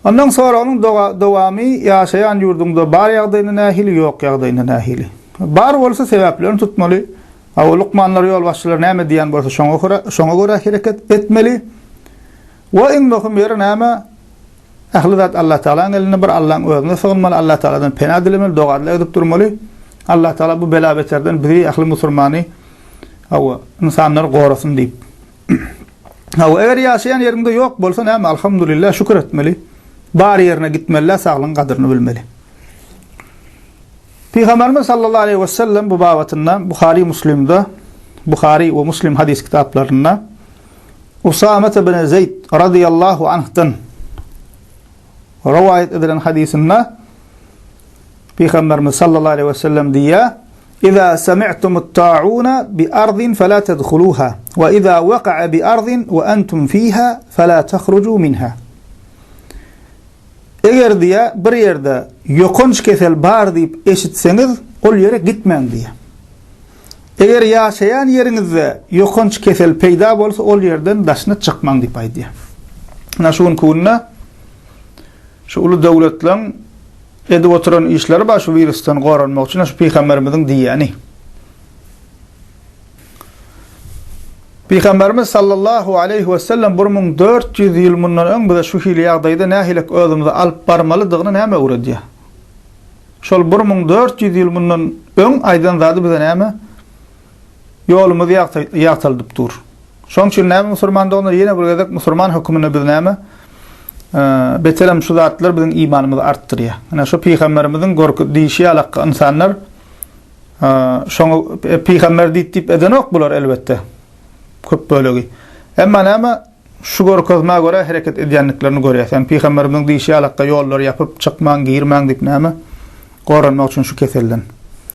Ondan sonra onun dowamy ýaşaýan ýurdunda bar ýagdaýyna nähili, ýok ýagdaýyna nähili. Bar bolsa sebäplerini tutmaly. Luqmanlar ýol başçylary näme diýen bolsa şoňa görä hereket etmeli. Wa in muhim ýere näme ahli zat Allah Taalaň eline bir Allah'ın özüne sığınmaly, Allah Taala'dan pena dilemeli, dogadly edip durmaly. Allah Taala bu bela beterden bizi ahli musulmany insanlar gorasyn diýip. Eger ýaşaýan ýerinde ýok bolsa näme alhamdulillah şükür etmeli. Bar yerine gitmeli, sağlığın kadrini bilmeli. Peygamberimiz sallallahu aleyhi ve sellem bu babatından Bukhari ve Müslim hadis kitaplarında Usame bin Zeyd radıyallahu anh'tan rivayet edilen hadisinde Peygamberimiz sallallahu aleyhi ve sellem diye إذا سمعتم الطاعون بأرض فلا تدخلوها وإذا وقع بأرض وأنتم فيها فلا تخرجوا منها. Eger diye bir yerde yokunç kesel bar deyip eşitseniz ol yere gitmeyin diye. Eger yaşayan yerinizde yokunç kesel peyda bolsa ol yerden daşına çıkman deyip aydiye. Naşun kunna şu ulu devletlerin edip oturan işleri var şu virüsten qoranmak için şu Peygamberimizin diyeni. Peygamberimiz sallallahu aleyhi ve sellem 1400 yıl mundan öň bize şu hili ýagdaýda nähilek özümizde alyp barmalydygyny näme öwredi? Şol 1400 yıl mundan öň aýdan zady bize näme? Ýolumyzy ýagtalyp dur. Şoň üçin näme musulmandygyny ýene bir gezek musulman hukmyny biz näme? Betelem şu zatlar bizim imanymyzy artdyrýar. Ana şu Peygamberimizin gorky diýişi alaqy insanlar şoňa Peygamber diýip edenok bular elbette. Köp bölegi. Emma näme şu gorkozma görä hereket edýänliklerini görýär. Yani Peygamberimiň diýişi alaqy ýollar ýapyp çykmaň, girmäň diýip näme goranmak üçin şu keselden.